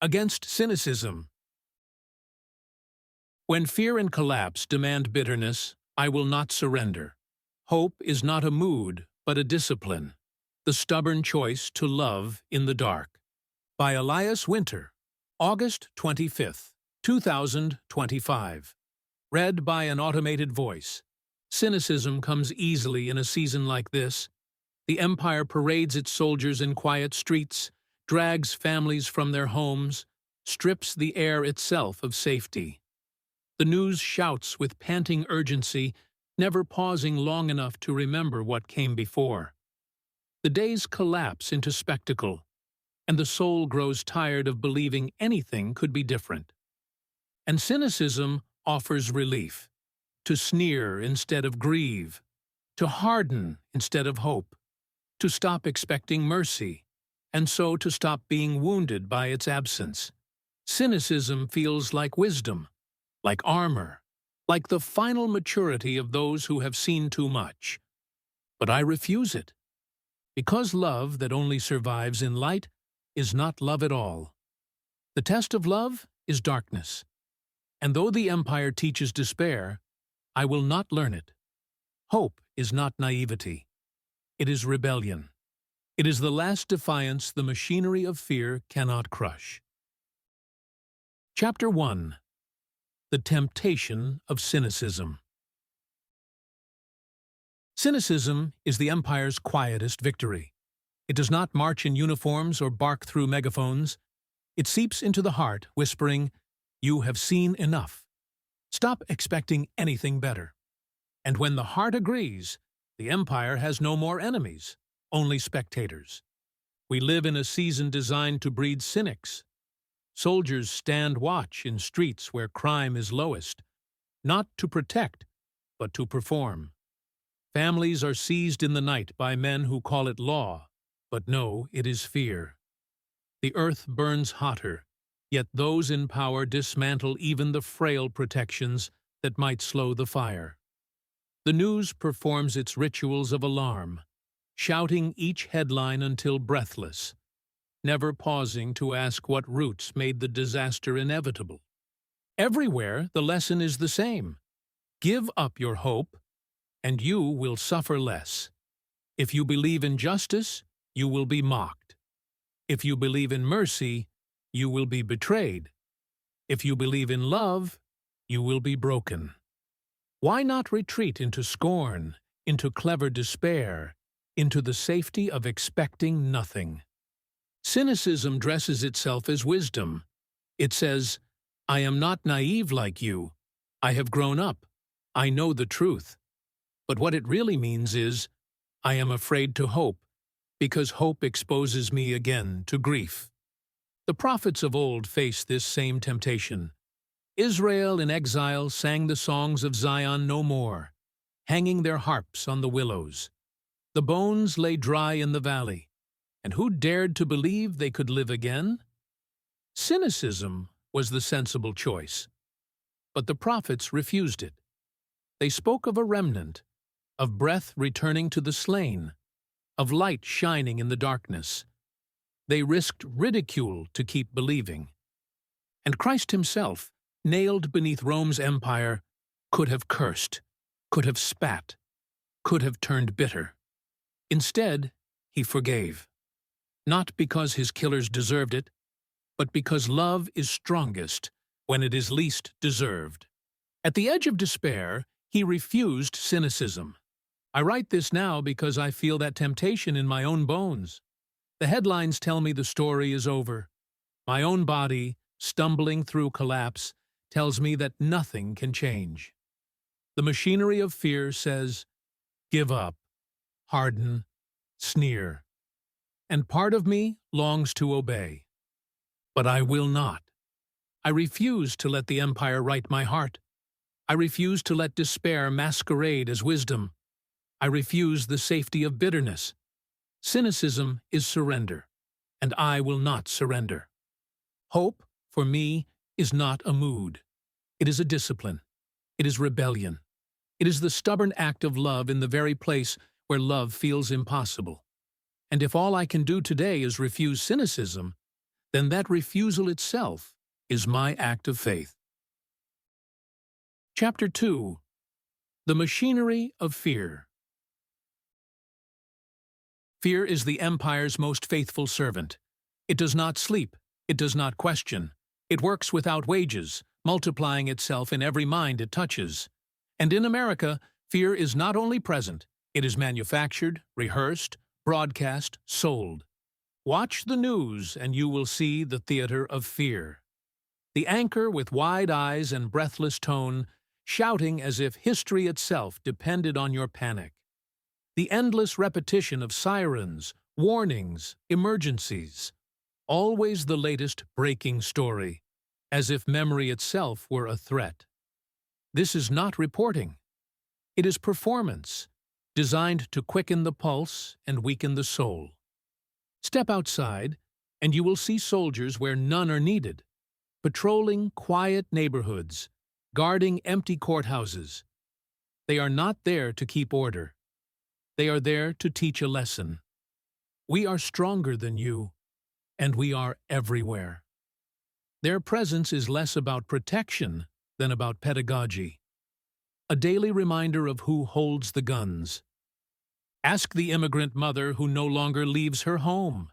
Against cynicism. When fear and collapse demand bitterness, I will not surrender. Hope is not a mood, but a discipline. The stubborn choice to love in the dark. By Elias Winter, August 25th, 2025. Read by an automated voice. Cynicism comes easily in a season like this. The empire parades its soldiers in quiet streets, drags families from their homes, strips the air itself of safety. The news shouts with panting urgency, never pausing long enough to remember what came before. The days collapse into spectacle, and the soul grows tired of believing anything could be different. And cynicism offers relief, to sneer instead of grieve, to harden instead of hope, to stop expecting mercy, and so to stop being wounded by its absence. Cynicism feels like wisdom, like armor, like the final maturity of those who have seen too much. But I refuse it, because love that only survives in light is not love at all. The test of love is darkness, and though the empire teaches despair, I will not learn it. Hope is not naivety. It is rebellion. It is the last defiance the machinery of fear cannot crush. Chapter 1. The Temptation of Cynicism. Cynicism is the empire's quietest victory. It does not march in uniforms or bark through megaphones. It seeps into the heart, whispering, "You have seen enough. Stop expecting anything better." And when the heart agrees, the empire has no more enemies, only spectators. We live in a season designed to breed cynics. Soldiers stand watch in streets where crime is lowest, not to protect, but to perform. Families are seized in the night by men who call it law, but no, it is fear. The earth burns hotter, yet those in power dismantle even the frail protections that might slow the fire. The news performs its rituals of alarm, shouting each headline until breathless, never pausing to ask what roots made the disaster inevitable. Everywhere, the lesson is the same. Give up your hope, and you will suffer less. If you believe in justice, you will be mocked. If you believe in mercy, you will be betrayed. If you believe in love, you will be broken. Why not retreat into scorn, into clever despair, into the safety of expecting nothing? Cynicism dresses itself as wisdom. It says, "I am not naive like you. I have grown up. I know the truth." But what it really means is, I am afraid to hope, because hope exposes me again to grief. The prophets of old faced this same temptation. Israel in exile sang the songs of Zion no more, hanging their harps on the willows. The bones lay dry in the valley, and who dared to believe they could live again? Cynicism was the sensible choice, but the prophets refused it. They spoke of a remnant, of breath returning to the slain, of light shining in the darkness. They risked ridicule to keep believing. And Christ himself, nailed beneath Rome's empire, could have cursed, could have spat, could have turned bitter. Instead, he forgave. Not because his killers deserved it, but because love is strongest when it is least deserved. At the edge of despair, he refused cynicism. I write this now because I feel that temptation in my own bones. The headlines tell me the story is over. My own body, stumbling through collapse, tells me that nothing can change. The machinery of fear says, "Give up, harden, sneer." And part of me longs to obey. But I will not. I refuse to let the empire write my heart. I refuse to let despair masquerade as wisdom. I refuse the safety of bitterness. Cynicism is surrender, and I will not surrender. Hope, for me, is not a mood. It is a discipline. It is rebellion. It is the stubborn act of love in the very place where love feels impossible. And if all I can do today is refuse cynicism, then that refusal itself is my act of faith. Chapter 2. The Machinery of Fear. Fear is the empire's most faithful servant. It does not sleep. It does not question. It works without wages, multiplying itself in every mind it touches. And in America, fear is not only present, it is manufactured, rehearsed, broadcast, sold. Watch the news and you will see the theater of fear. The anchor with wide eyes and breathless tone, shouting as if history itself depended on your panic. The endless repetition of sirens, warnings, emergencies. Always the latest breaking story, as if memory itself were a threat. This is not reporting. It is performance, designed to quicken the pulse and weaken the soul. Step outside, and you will see soldiers where none are needed, patrolling quiet neighborhoods, guarding empty courthouses. They are not there to keep order. They are there to teach a lesson. We are stronger than you, and we are everywhere. Their presence is less about protection than about pedagogy. A daily reminder of who holds the guns. Ask the immigrant mother who no longer leaves her home.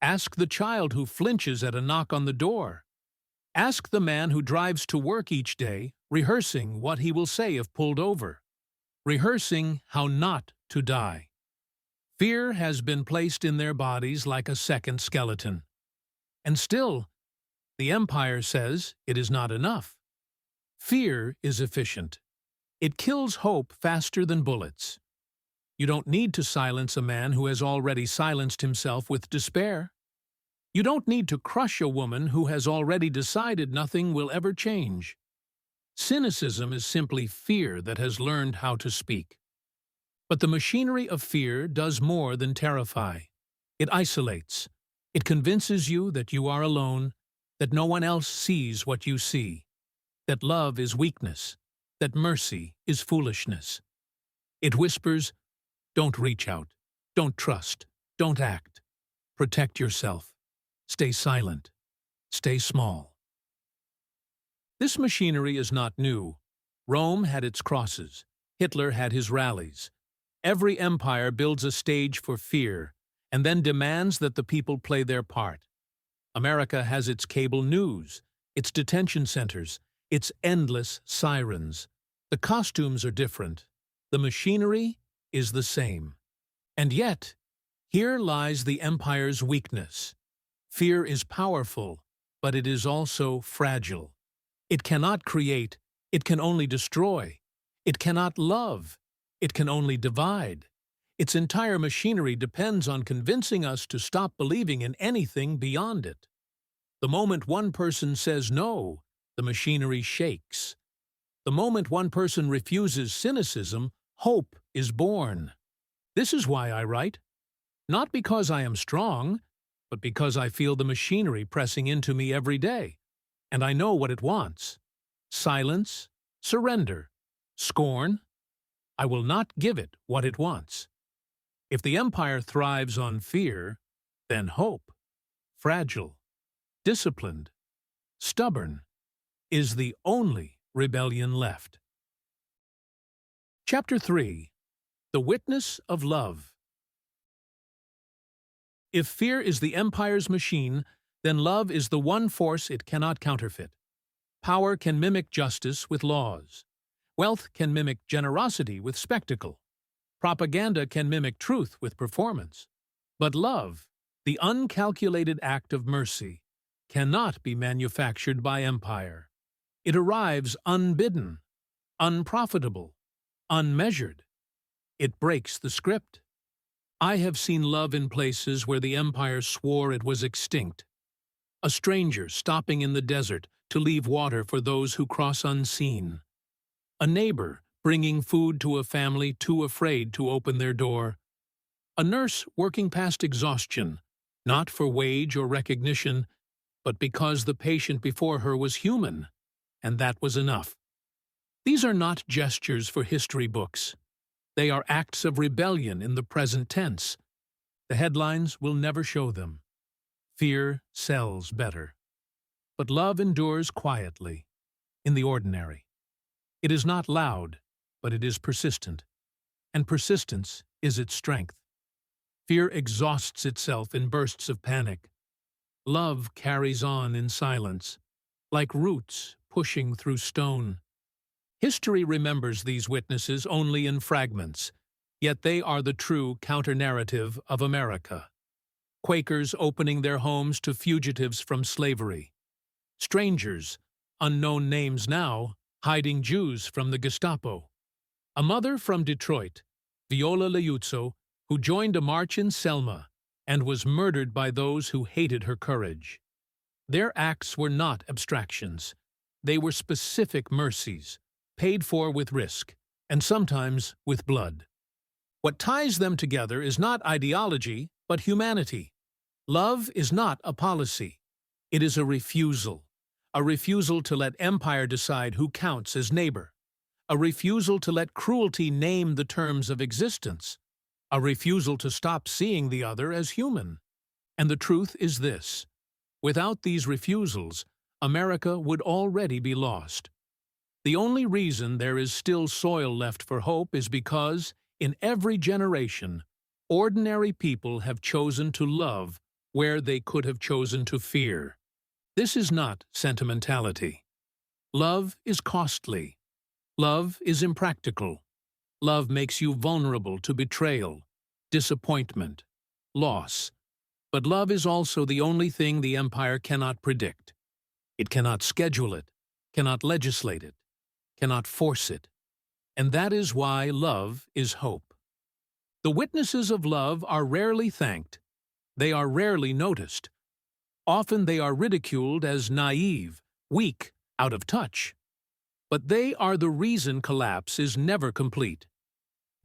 Ask the child who flinches at a knock on the door. Ask the man who drives to work each day, rehearsing what he will say if pulled over. Rehearsing how not to die. Fear has been placed in their bodies like a second skeleton. And still, the empire says it is not enough. Fear is efficient. It kills hope faster than bullets. You don't need to silence a man who has already silenced himself with despair. You don't need to crush a woman who has already decided nothing will ever change. Cynicism is simply fear that has learned how to speak. But the machinery of fear does more than terrify. It isolates. It convinces you that you are alone, that no one else sees what you see, that love is weakness, that mercy is foolishness. It whispers, don't reach out, don't trust, don't act. Protect yourself. Stay silent. Stay small. This machinery is not new. Rome had its crosses. Hitler had his rallies. Every empire builds a stage for fear and then demands that the people play their part. America has its cable news, its detention centers, its endless sirens. The costumes are different. The machinery is the same. And yet, here lies the empire's weakness. Fear is powerful, but it is also fragile. It cannot create, it can only destroy. It cannot love, it can only divide. Its entire machinery depends on convincing us to stop believing in anything beyond it. The moment one person says no, the machinery shakes. The moment one person refuses cynicism, hope is born. This is why I write. Not because I am strong, but because I feel the machinery pressing into me every day, and I know what it wants. Silence, surrender, scorn. I will not give it what it wants. If the empire thrives on fear, then hope, fragile, disciplined, stubborn, is the only rebellion left. Chapter 3. The Witness of Love. If fear is the empire's machine, then love is the one force it cannot counterfeit. Power can mimic justice with laws. Wealth can mimic generosity with spectacle. Propaganda can mimic truth with performance. But love, the uncalculated act of mercy, cannot be manufactured by empire. It arrives unbidden, unprofitable, unmeasured. It breaks the script. I have seen love in places where the empire swore it was extinct. A stranger stopping in the desert to leave water for those who cross unseen. A neighbor bringing food to a family too afraid to open their door. A nurse working past exhaustion, not for wage or recognition, but because the patient before her was human, and that was enough. These are not gestures for history books. They are acts of rebellion in the present tense. The headlines will never show them. Fear sells better. But love endures quietly, in the ordinary. It is not loud, but it is persistent. And persistence is its strength. Fear exhausts itself in bursts of panic. Love carries on in silence, like roots pushing through stone. History remembers these witnesses only in fragments, yet they are the true counter-narrative of America. Quakers opening their homes to fugitives from slavery. Strangers, unknown names now, hiding Jews from the Gestapo. A mother from Detroit, Viola Liuzzo, who joined a march in Selma and was murdered by those who hated her courage. Their acts were not abstractions. They were specific mercies, paid for with risk, and sometimes with blood. What ties them together is not ideology, but humanity. Love is not a policy. It is a refusal to let empire decide who counts as neighbor, a refusal to let cruelty name the terms of existence, a refusal to stop seeing the other as human. And the truth is this: without these refusals, America would already be lost. The only reason there is still soil left for hope is because, in every generation, ordinary people have chosen to love where they could have chosen to fear. This is not sentimentality. Love is costly. Love is impractical. Love makes you vulnerable to betrayal, disappointment, loss. But love is also the only thing the empire cannot predict. It cannot schedule it, cannot legislate it, cannot force it. And that is why love is hope. The witnesses of love are rarely thanked. They are rarely noticed. Often they are ridiculed as naive, weak, out of touch. But they are the reason collapse is never complete.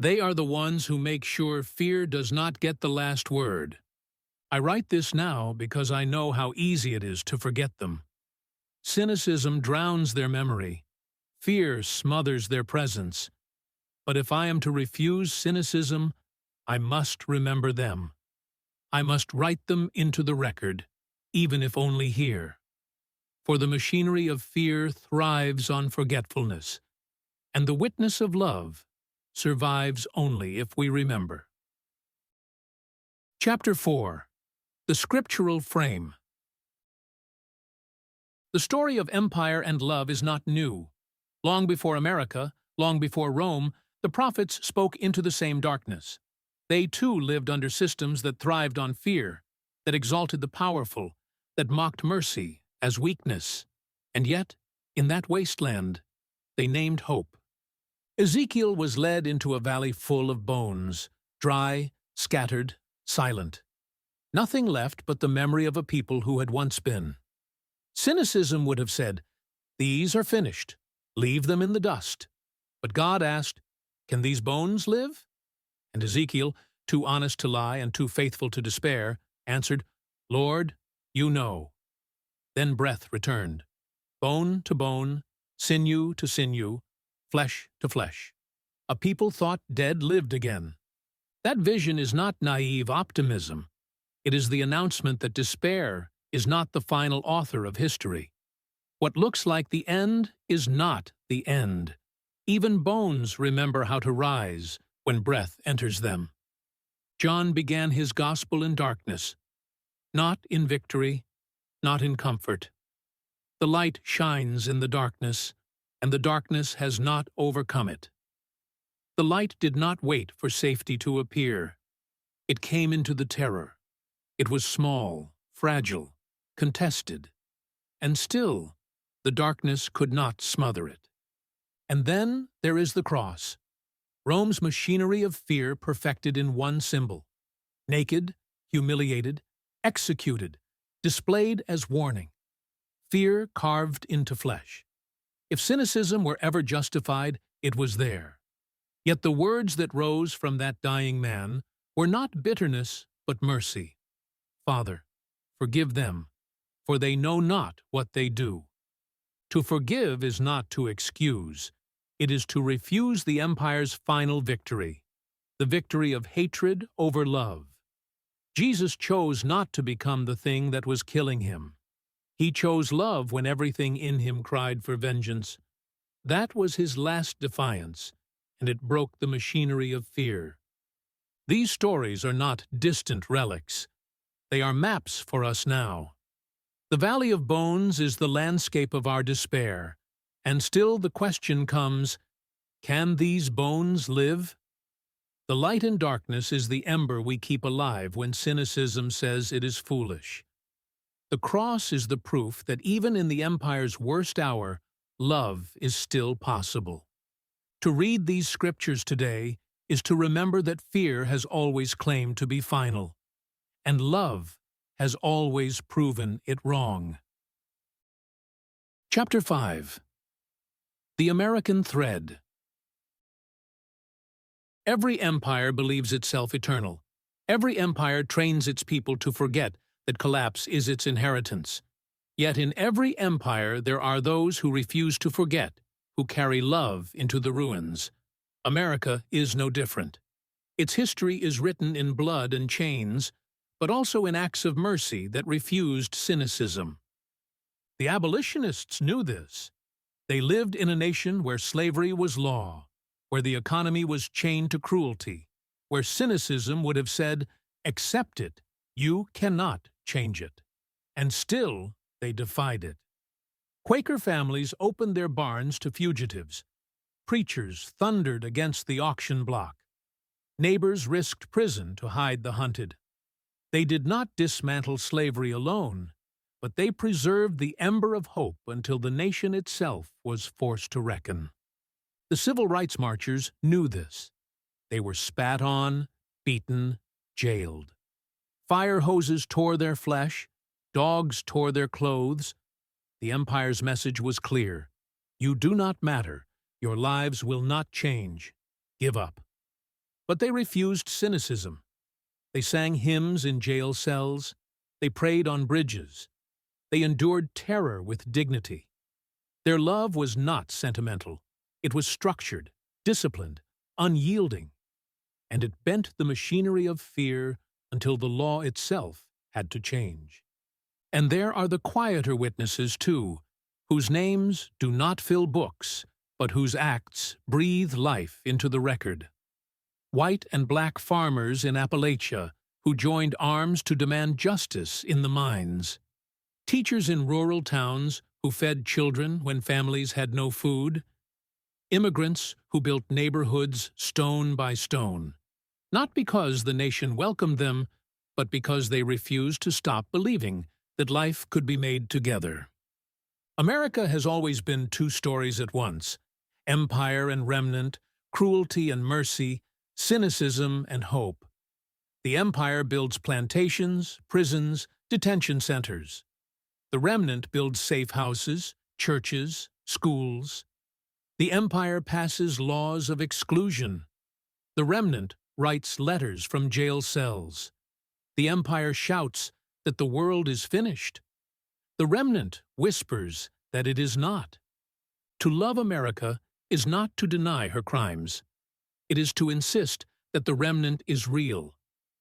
They are the ones who make sure fear does not get the last word. I write this now because I know how easy it is to forget them. Cynicism drowns their memory. Fear smothers their presence. But if I am to refuse cynicism, I must remember them. I must write them into the record, even if only here. For the machinery of fear thrives on forgetfulness, and the witness of love survives only if we remember. Chapter 4. The Scriptural Frame. The story of empire and love is not new. Long before America, long before Rome, the prophets spoke into the same darkness. They too lived under systems that thrived on fear, that exalted the powerful, that mocked mercy as weakness. And yet, in that wasteland, they named hope. Ezekiel was led into a valley full of bones, dry, scattered, silent. Nothing left but the memory of a people who had once been. Cynicism would have said, "These are finished. Leave them in the dust." But God asked, "Can these bones live?" And Ezekiel, too honest to lie and too faithful to despair, answered, "Lord, you know." Then breath returned, bone to bone, sinew to sinew, flesh to flesh. A people thought dead lived again. That vision is not naive optimism. It is the announcement that despair is not the final author of history. What looks like the end is not the end. Even bones remember how to rise when breath enters them. John began his gospel in darkness, not in victory, not in comfort. The light shines in the darkness, and the darkness has not overcome it. The light did not wait for safety to appear. It came into the terror. It was small, fragile, contested, and still the darkness could not smother it. And then there is the cross, Rome's machinery of fear perfected in one symbol, naked, humiliated, executed, displayed as warning, fear carved into flesh. If cynicism were ever justified, it was there. Yet the words that rose from that dying man were not bitterness, but mercy. "Father, forgive them, for they know not what they do." To forgive is not to excuse. It is to refuse the empire's final victory, the victory of hatred over love. Jesus chose not to become the thing that was killing him. He chose love when everything in him cried for vengeance. That was his last defiance, and it broke the machinery of fear. These stories are not distant relics. They are maps for us now. The Valley of Bones is the landscape of our despair, and still the question comes, can these bones live? The light in darkness is the ember we keep alive when cynicism says it is foolish. The cross is the proof that even in the empire's worst hour, love is still possible. To read these scriptures today is to remember that fear has always claimed to be final, and love has always proven it wrong. Chapter 5. The American Thread. Every empire believes itself eternal. Every empire trains its people to forget that collapse is its inheritance. Yet in every empire there are those who refuse to forget, who carry love into the ruins. America is no different. Its history is written in blood and chains, but also in acts of mercy that refused cynicism. The abolitionists knew this. They lived in a nation where slavery was law, where the economy was chained to cruelty, where cynicism would have said, "Accept it, you cannot change it." And still, they defied it. Quaker families opened their barns to fugitives. Preachers thundered against the auction block. Neighbors risked prison to hide the hunted. They did not dismantle slavery alone, but they preserved the ember of hope until the nation itself was forced to reckon. The civil rights marchers knew this. They were spat on, beaten, jailed. Fire hoses tore their flesh, dogs tore their clothes. The empire's message was clear. You do not matter. Your lives will not change. Give up. But they refused cynicism. They sang hymns in jail cells. They prayed on bridges. They endured terror with dignity. Their love was not sentimental. It was structured, disciplined, unyielding, and it bent the machinery of fear until the law itself had to change. And there are the quieter witnesses, too, whose names do not fill books, but whose acts breathe life into the record. White and black farmers in Appalachia who joined arms to demand justice in the mines. Teachers in rural towns who fed children when families had no food. Immigrants who built neighborhoods stone by stone, not because the nation welcomed them, but because they refused to stop believing that life could be made together. America has always been two stories at once: empire and remnant, cruelty and mercy, cynicism and hope. The empire builds plantations, prisons, detention centers. The remnant builds safe houses, churches, schools. The empire passes laws of exclusion. The remnant writes letters from jail cells. The empire shouts that the world is finished. The remnant whispers that it is not. To love America is not to deny her crimes. It is to insist that the remnant is real,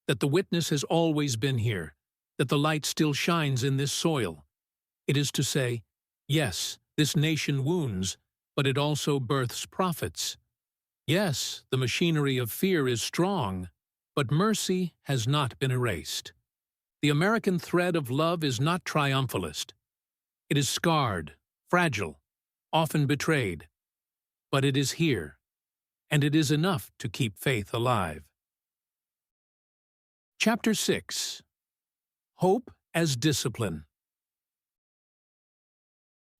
that the witness has always been here, that the light still shines in this soil. It is to say, yes, this nation wounds, but it also births prophets. Yes, the machinery of fear is strong, but mercy has not been erased. The American thread of love is not triumphalist. It is scarred, fragile, often betrayed. But it is here, and it is enough to keep faith alive. Chapter 6. Hope as Discipline.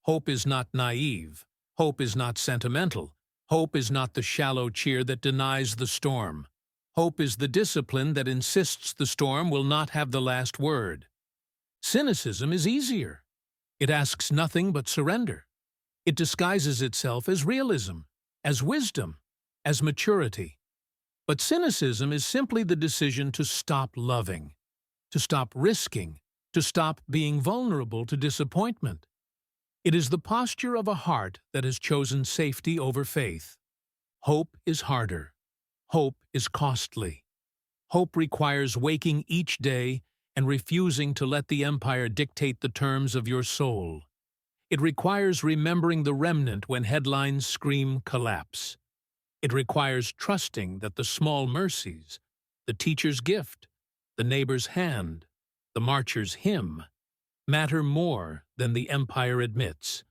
Hope is not naive. Hope is not sentimental. Hope is not the shallow cheer that denies the storm. Hope is the discipline that insists the storm will not have the last word. Cynicism is easier. It asks nothing but surrender. It disguises itself as realism, as wisdom, as maturity. But cynicism is simply the decision to stop loving, to stop risking, to stop being vulnerable to disappointment. It is the posture of a heart that has chosen safety over faith. Hope is harder. Hope is costly. Hope requires waking each day and refusing to let the empire dictate the terms of your soul. It requires remembering the remnant when headlines scream collapse. It requires trusting that the small mercies, the teacher's gift, the neighbor's hand, the marcher's hymn, matter more than the empire admits.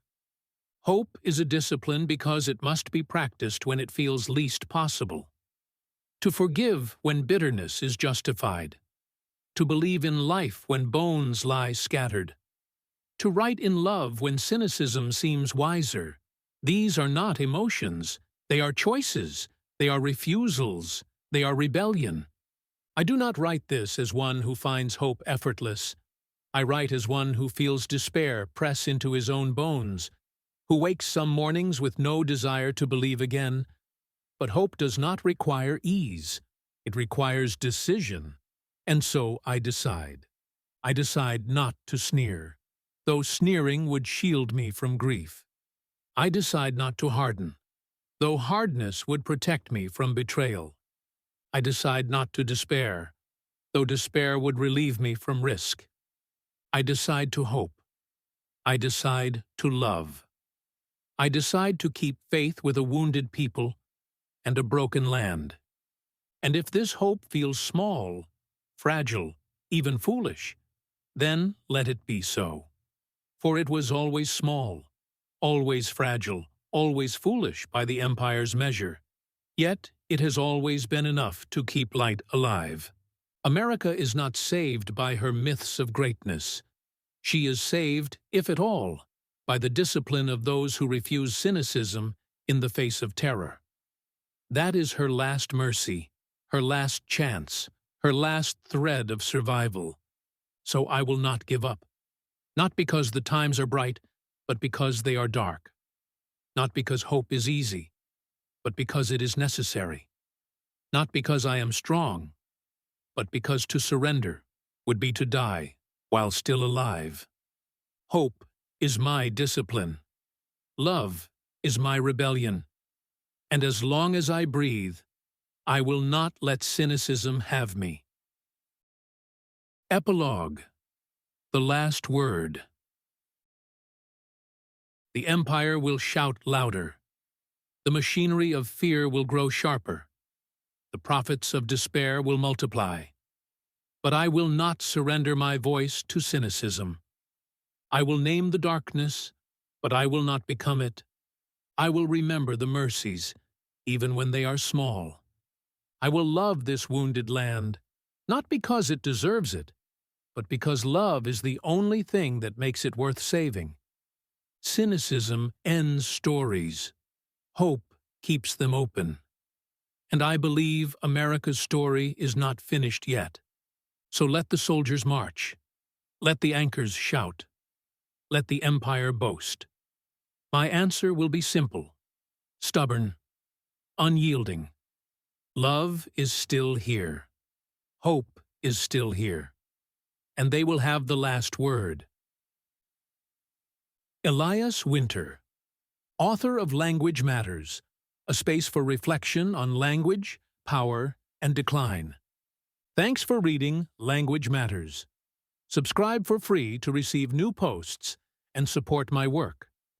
Hope is a discipline because it must be practiced when it feels least possible. To forgive when bitterness is justified. To believe in life when bones lie scattered. To write in love when cynicism seems wiser. These are not emotions. They are choices. They are refusals. They are rebellion. I do not write this as one who finds hope effortless. I write as one who feels despair press into his own bones, who wakes some mornings with no desire to believe again. But hope does not require ease. It requires decision. And so I decide. I decide not to sneer, though sneering would shield me from grief. I decide not to harden, though hardness would protect me from betrayal. I decide not to despair, though despair would relieve me from risk. I decide to hope. I decide to love. I decide to keep faith with a wounded people and a broken land. And if this hope feels small, fragile, even foolish, then let it be so. For it was always small, always fragile, always foolish by the empire's measure. Yet it has always been enough to keep light alive. America is not saved by her myths of greatness. She is saved, if at all, by the discipline of those who refuse cynicism in the face of terror. That is her last mercy, her last chance, her last thread of survival. So I will not give up. Not because the times are bright, but because they are dark. Not because hope is easy, but because it is necessary. Not because I am strong, but because to surrender would be to die while still alive. Hope is my discipline. Love is my rebellion. And as long as I breathe, I will not let cynicism have me. Epilogue. The last word. The empire will shout louder. The machinery of fear will grow sharper. The prophets of despair will multiply. But I will not surrender my voice to cynicism. I will name the darkness, but I will not become it. I will remember the mercies, even when they are small. I will love this wounded land, not because it deserves it, but because love is the only thing that makes it worth saving. Cynicism ends stories. Hope keeps them open. And I believe America's story is not finished yet. So let the soldiers march. Let the anchors shout. Let the empire boast. My answer will be simple, stubborn, unyielding. Love is still here. Hope is still here. And they will have the last word. Elias Winter, author of Language Matters, a space for reflection on language, power, and decline. Thanks for reading Language Matters. Subscribe for free to receive new posts and support my work.